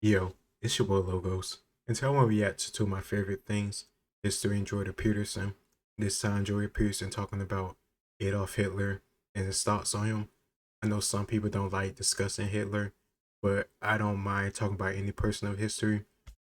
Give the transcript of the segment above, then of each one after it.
Yo, it's your boy Logos, and today I want to react to two of my favorite things, history and Jordan Peterson. This time, Jordan Peterson talking about Adolf Hitler and his thoughts on him. I know some people don't like discussing Hitler, but I don't mind talking about any person of history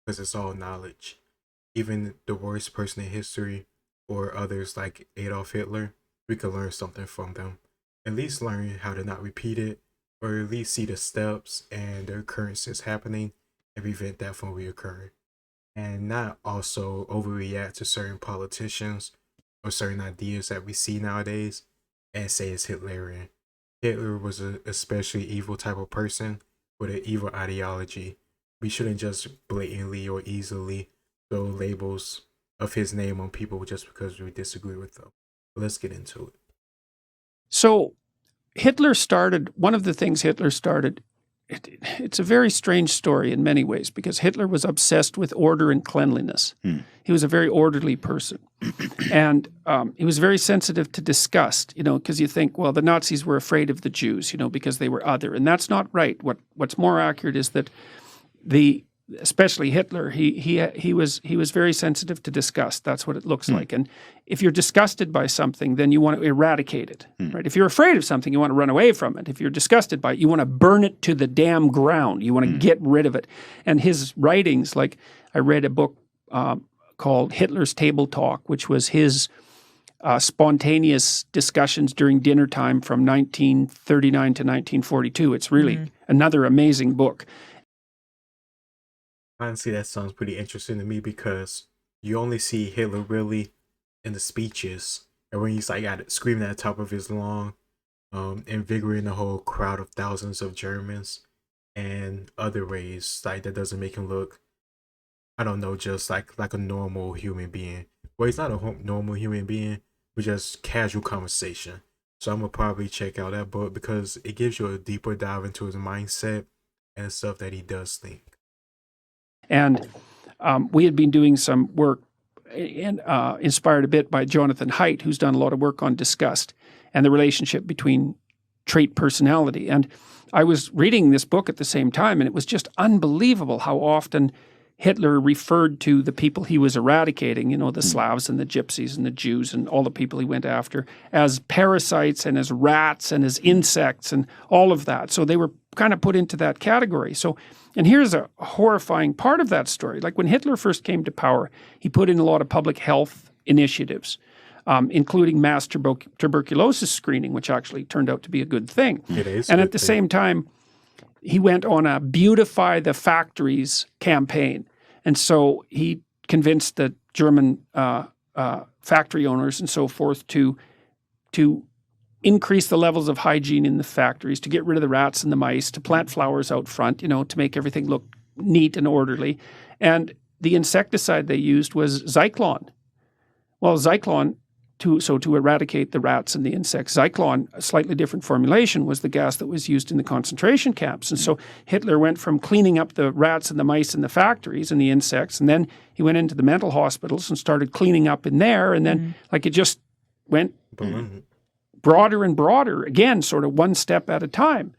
because it's all knowledge. Even the worst person in history or others like Adolf Hitler, we could learn something from them. At least learn how to not repeat it, or at least see the steps and the occurrences happening and prevent that from reoccurring. And not also overreact to certain politicians or certain ideas that we see nowadays and say it's Hitlerian. Hitler was an especially evil type of person with an evil ideology. We shouldn't just blatantly or easily throw labels of his name on people just because we disagree with them. But let's get into it. So one of the things Hitler started, it's a very strange story in many ways because Hitler was obsessed with order and cleanliness. He was a very orderly person. And he was very sensitive to disgust, because you think, well, the Nazis were afraid of the Jews, because they were other. And that's not right. What's more accurate is that especially Hitler, he was very sensitive to disgust. That's what it looks like. And if you're disgusted by something, then you want to eradicate it, right? If you're afraid of something, you want to run away from it. If you're disgusted by it, you want to burn it to the damn ground. You want to get rid of it. And his writings, like I read a book called Hitler's Table Talk, which was his spontaneous discussions during dinner time from 1939 to 1942. It's really another amazing book. Honestly, that sounds pretty interesting to me because you only see Hitler really in the speeches, and when he's like screaming at the top of his lung, invigorating the whole crowd of thousands of Germans, and other ways like that doesn't make him look, I don't know, just like a normal human being. Well, he's not a normal human being, but just casual conversation. So I'm gonna probably check out that book because it gives you a deeper dive into his mindset and stuff that he does think. And we had been doing some work inspired a bit by Jonathan Haidt, who's done a lot of work on disgust and the relationship between trait personality. And I was reading this book at the same time, and it was just unbelievable how often Hitler referred to the people he was eradicating, the Slavs and the Gypsies and the Jews and all the people he went after, as parasites and as rats and as insects and all of that. So they were kind of put into that category. And here's a horrifying part of that story. Like when Hitler first came to power, he put in a lot of public health initiatives, including mass tuberculosis screening, which actually turned out to be a good thing. It is. And at the same time, he went on a beautify the factories campaign. And so he convinced the German factory owners and so forth to increase the levels of hygiene in the factories, to get rid of the rats and the mice, to plant flowers out front, to make everything look neat and orderly. And the insecticide they used was Zyklon. Well, Zyklon, to eradicate the rats and the insects, Zyklon, a slightly different formulation, was the gas that was used in the concentration camps. And so Hitler went from cleaning up the rats and the mice in the factories and the insects, and then he went into the mental hospitals and started cleaning up in there. And then it just went broader and broader, again, sort of one step at a time.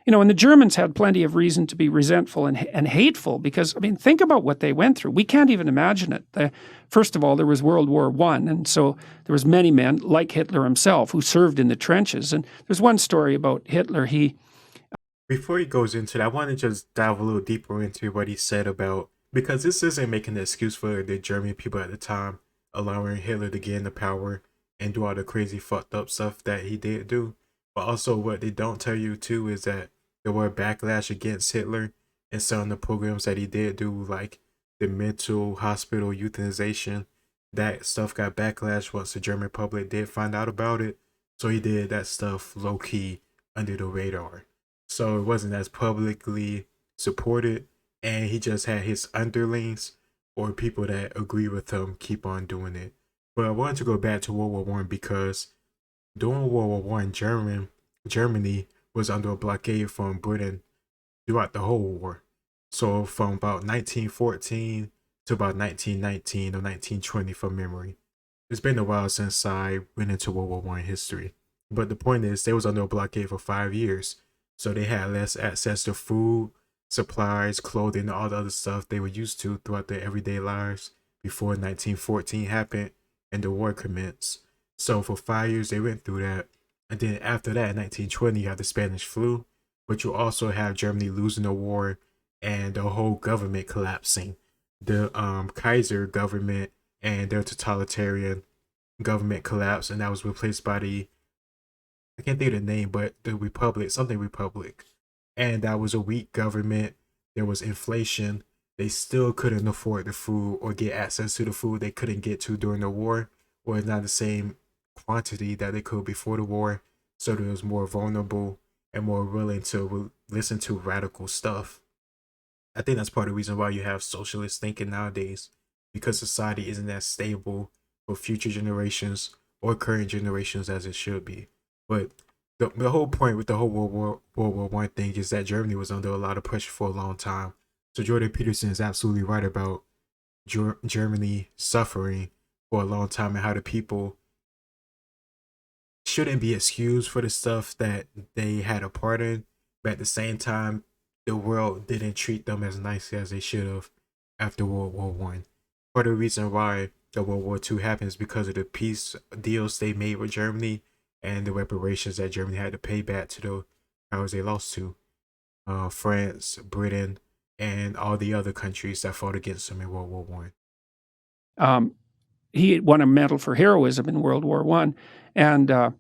And the Germans had plenty of reason to be resentful and hateful because, think about what they went through. We can't even imagine it. First of all, there was World War I, and so there was many men, like Hitler himself, who served in the trenches. And there's one story about Hitler. Before he goes into that, I want to just dive a little deeper into what he said about, because this isn't making an excuse for the German people at the time allowing Hitler to get into power and do all the crazy fucked up stuff that he did do. But also what they don't tell you too is that there were backlash against Hitler and some of the programs that he did do, like the mental hospital euthanization. That stuff got backlash once the German public did find out about it. So he did that stuff low key under the radar. So it wasn't as publicly supported, and he just had his underlings or people that agree with him keep on doing it. But I wanted to go back to World War One because during World War One, Germany was under a blockade from Britain throughout the whole war. So from about 1914 to about 1919 or 1920 from memory. It's been a while since I went into World War One history. But the point is they was under a blockade for 5 years. So they had less access to food, supplies, clothing, all the other stuff they were used to throughout their everyday lives before 1914 happened and the war commenced. So for 5 years they went through that. And then after that, in 1920, you have the Spanish flu, but you also have Germany losing the war and the whole government collapsing. The Kaiser government and their totalitarian government collapsed, and that was replaced by the, I can't think of the name, but the Republic, something Republic. And that was a weak government. There was inflation. They still couldn't afford the food or get access to the food they couldn't get to during the war, or not the same quantity that they could before the war. So they was more vulnerable and more willing to listen to radical stuff. I think that's part of the reason why you have socialist thinking nowadays, because society isn't as stable for future generations or current generations as it should be. But the whole point with the whole World War I thing is that Germany was under a lot of pressure for a long time. So Jordan Peterson is absolutely right about Germany suffering for a long time and how the people shouldn't be excused for the stuff that they had a part in, but at the same time, the world didn't treat them as nicely as they should have after World War One. Part of the reason why the World War II happened is because of the peace deals they made with Germany and the reparations that Germany had to pay back to the powers they lost to, France, Britain, and all the other countries that fought against them in World War One. He won a medal for heroism in World War I, and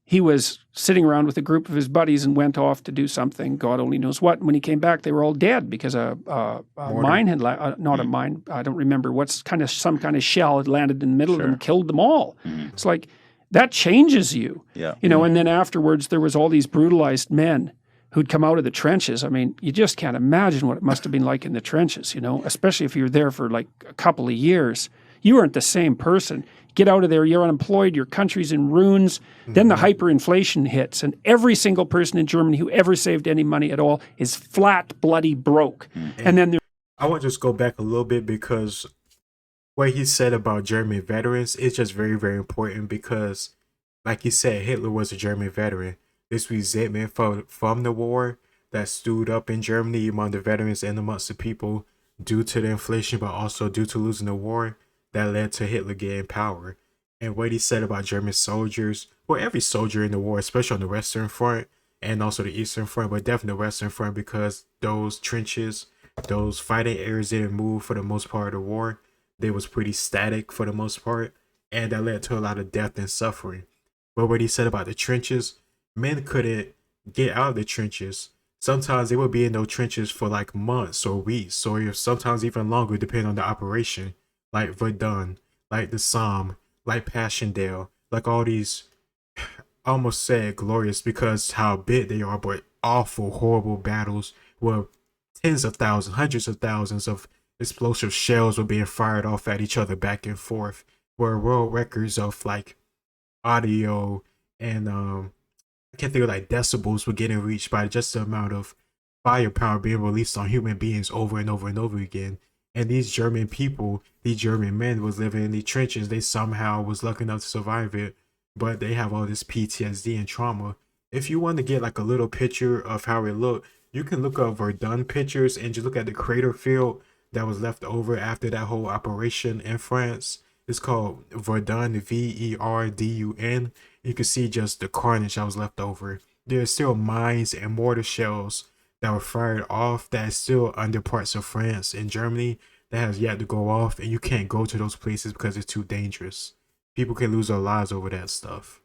he was sitting around with a group of his buddies and went off to do something, God only knows what. And when he came back, they were all dead because a mine had not a mine. I don't remember some kind of shell had landed in the middle of them and killed them all. It's like that changes you, you know. And then afterwards, there was all these brutalized men who'd come out of the trenches. I mean, you just can't imagine what it must have been like in the trenches, you know, especially if you were there for like a couple of years. You weren't the same person. Get out of there, you're unemployed, your country's in ruins. Then the hyperinflation hits, and every single person in Germany who ever saved any money at all is flat, bloody broke. And then I want to just go back a little bit, because what he said about German veterans is just very, very important, because like he said, Hitler was a German veteran. This resentment from the war that stewed up in Germany among the veterans and amongst the people due to the inflation, but also due to losing the war, that led to Hitler getting power. And what he said about German soldiers, well, every soldier in the war, especially on the Western Front and also the Eastern Front, but definitely the Western Front, because those trenches, those fighting areas didn't move for the most part of the war. They was pretty static for the most part, and that led to a lot of death and suffering. But what he said about the trenches, men couldn't get out of the trenches. Sometimes they would be in those trenches for like months or weeks, or sometimes even longer, depending on the operation. Like Verdun, like the Somme, like Passchendaele, like all these, I almost said glorious because how big they are, but awful, horrible battles where tens of thousands, hundreds of thousands of explosive shells were being fired off at each other back and forth, where world records of like audio and I can't think of like decibels were getting reached by just the amount of firepower being released on human beings over and over and over again. And these German people, these German men was living in the trenches. They somehow was lucky enough to survive it, but they have all this PTSD and trauma. If you want to get like a little picture of how it looked, you can look up Verdun pictures and just look at the crater field that was left over after that whole operation in France. It's called Verdun, Verdun. You can see just the carnage that was left over. There's still mines and mortar shells that were fired off that is still under parts of France and Germany that has yet to go off, and you can't go to those places because it's too dangerous. People can lose their lives over that stuff.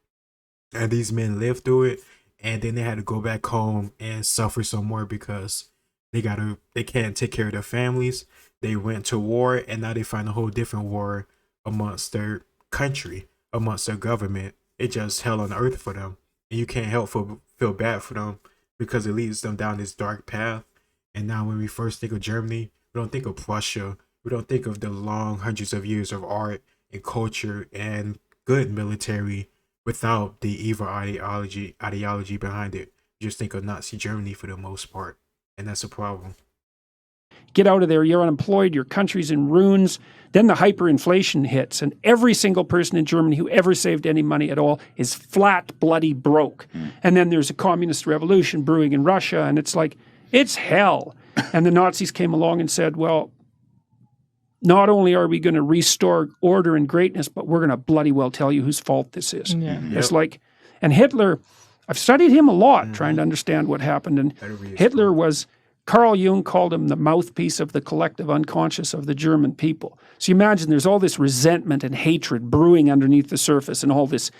And these men lived through it, and then they had to go back home and suffer some more because they can't take care of their families. They went to war, and now they find a whole different war amongst their country, amongst their government. It's just hell on earth for them. And you can't help feel bad for them, because it leads them down this dark path. And now when we first think of Germany, we don't think of Prussia. We don't think of the long hundreds of years of art and culture and good military without the evil ideology behind it. You just think of Nazi Germany for the most part. And that's a problem. Get out of there, you're unemployed, your country's in ruins. Then the hyperinflation hits, and every single person in Germany who ever saved any money at all is flat, bloody broke. And then there's a communist revolution brewing in Russia, and it's like, it's hell. And the Nazis came along and said, well, not only are we going to restore order and greatness, but we're going to bloody well tell you whose fault this is. Yeah. It's like, and Hitler, I've studied him a lot trying to understand what happened. And Hitler was, Carl Jung called him the mouthpiece of the collective unconscious of the German people. So you imagine there's all this resentment and hatred brewing underneath the surface, and all this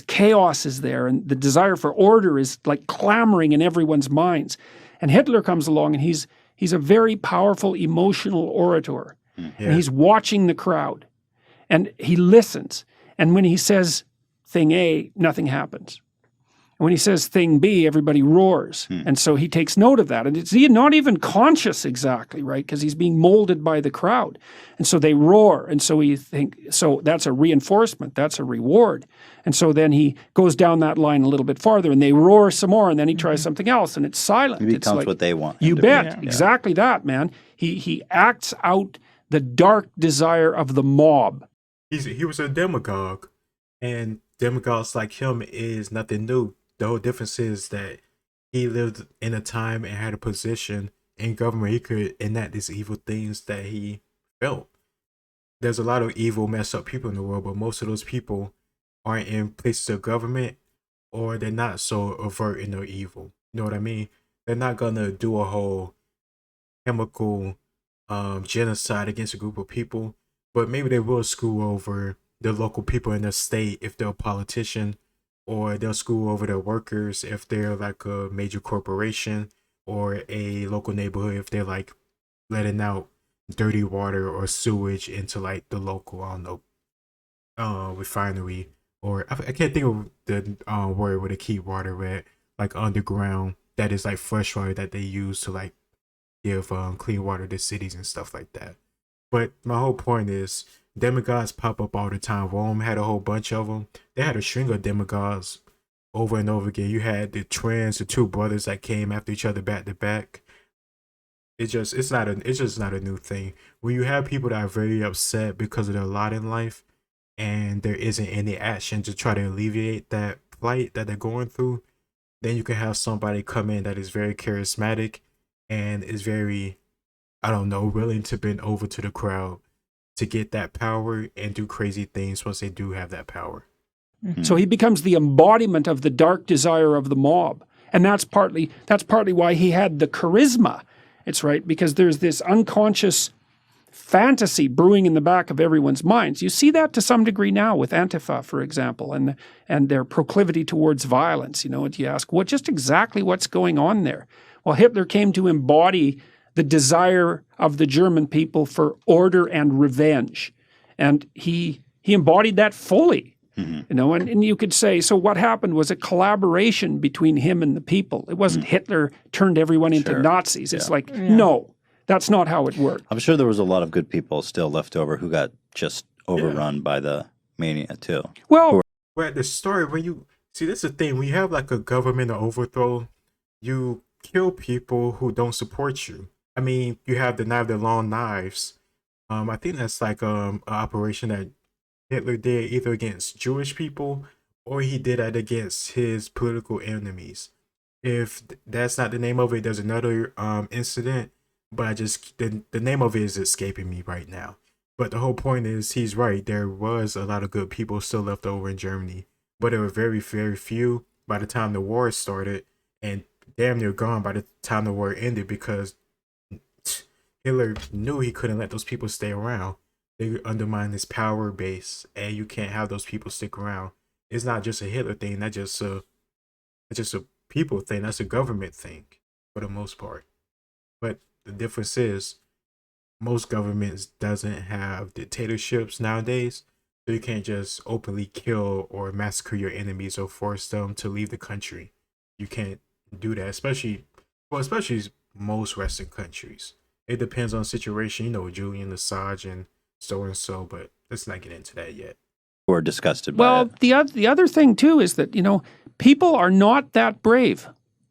chaos is there, and the desire for order is like clamoring in everyone's minds. And Hitler comes along, and he's a very powerful emotional orator. And he's watching the crowd, and he listens. And when he says thing A, nothing happens. And when he says thing B, everybody roars. And so he takes note of that. And it's not even conscious exactly, right? Because he's being molded by the crowd. And so they roar. And so so that's a reinforcement. That's a reward. And so then he goes down that line a little bit farther, and they roar some more, and then he tries something else, and it's silent. It becomes like, what they want. You bet. Exactly that, man. He acts out the dark desire of the mob. He was a demagogue, and demagogues like him is nothing new. The whole difference is that he lived in a time and had a position in government. He could enact these evil things that he felt. There's a lot of evil, messed up people in the world, but most of those people aren't in places of government, or they're not so overt in their evil. You know what I mean? They're not gonna do a whole chemical genocide against a group of people, but maybe they will screw over the local people in the state if they're a politician, or they'll screw over their workers if they're like a major corporation, or a local neighborhood if they're like letting out dirty water or sewage into like the local, I don't know, refinery, or I can't think of the word where they keep water at, like underground, that is like fresh water that they use to like give clean water to cities and stuff like that. But my whole point is, demagogues pop up all the time. Rome had a whole bunch of them. They had a string of demagogues over and over again. You had the two brothers that came after each other back to back. It's just not a new thing. When you have people that are very upset because of their lot in life, and there isn't any action to try to alleviate that plight that they're going through, then you can have somebody come in that is very charismatic and is very, I don't know, willing to bend over to the crowd to get that power and do crazy things once they do have that power. So he becomes the embodiment of the dark desire of the mob. And that's partly why he had the charisma. It's right, because there's this unconscious fantasy brewing in the back of everyone's minds. You see that to some degree now with Antifa, for example, and their proclivity towards violence. You know, and you ask, just exactly what's going on there? Well, Hitler came to embody the desire of the German people for order and revenge. And he embodied that fully. You know, and you could say, so what happened was a collaboration between him and the people. It wasn't Hitler turned everyone into Nazis. It's like, no, that's not how it worked. I'm sure there was a lot of good people still left over who got just overrun by the mania too. Well, at the start, when you see, this is the thing, when you have like a government overthrow, you kill people who don't support you. I mean, you have the Night of the Long Knives. I think that's like an operation that Hitler did either against Jewish people, or he did that against his political enemies. If that's not the name of it, there's another incident, but the name of it is escaping me right now. But the whole point is, he's right. There was a lot of good people still left over in Germany, but there were very, very few by the time the war started, and damn near gone by the time the war ended, because Hitler knew he couldn't let those people stay around. They undermine his power base, and you can't have those people stick around. It's not just a Hitler thing. That's just a people thing. That's a government thing for the most part. But the difference is, most governments doesn't have dictatorships nowadays, so you can't just openly kill or massacre your enemies or force them to leave the country. You can't do that, especially most Western countries. It depends on the situation, you know, Julian Assange and so, but let's not get into that yet. Or disgusted by it. Well, the other thing too is that, you know, people are not that brave.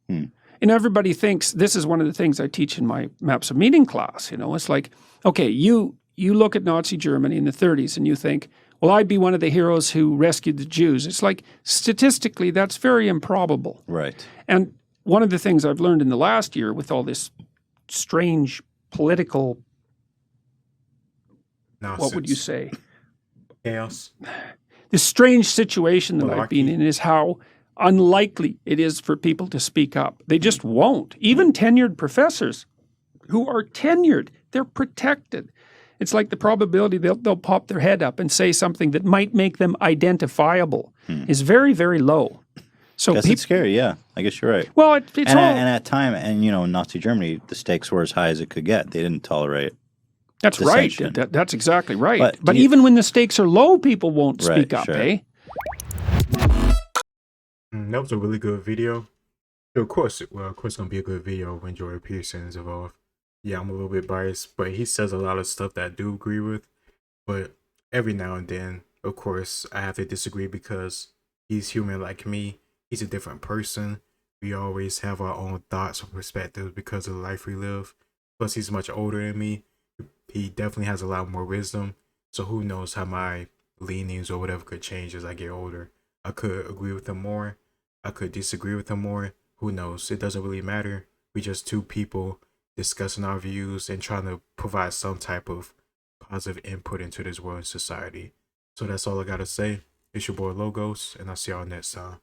And everybody thinks, this is one of the things I teach in my Maps of Meaning class, you know, it's like, okay, you look at Nazi Germany in the 30s and you think, well, I'd be one of the heroes who rescued the Jews. It's like, statistically, that's very improbable. Right. And one of the things I've learned in the last year with all this strange political, Nonsense. what would you say? Chaos. This strange situation that I've been Malarkey. in is how unlikely it is for people to speak up. They just won't. Even tenured professors who are tenured, they're protected. It's like the probability they'll pop their head up and say something that might make them identifiable is very, very low. So It's scary, yeah. I guess you're right. Well, it's and at time, and in Nazi Germany, the stakes were as high as it could get. They didn't tolerate. That's right. dissension. That's exactly right. But even when the stakes are low, people won't Right, speak up, sure. eh? That was a really good video. Of course, it's gonna be a good video when Jordan Peterson is involved. Yeah, I'm a little bit biased, but he says a lot of stuff that I do agree with. But every now and then, of course, I have to disagree because he's human like me. He's a different person. We always have our own thoughts and perspectives because of the life we live. Plus, he's much older than me. He definitely has a lot more wisdom. So who knows how my leanings or whatever could change as I get older. I could agree with him more. I could disagree with him more. Who knows? It doesn't really matter. We just two people discussing our views and trying to provide some type of positive input into this world and society. So that's all I gotta say. It's your boy Logos, and I'll see y'all next time.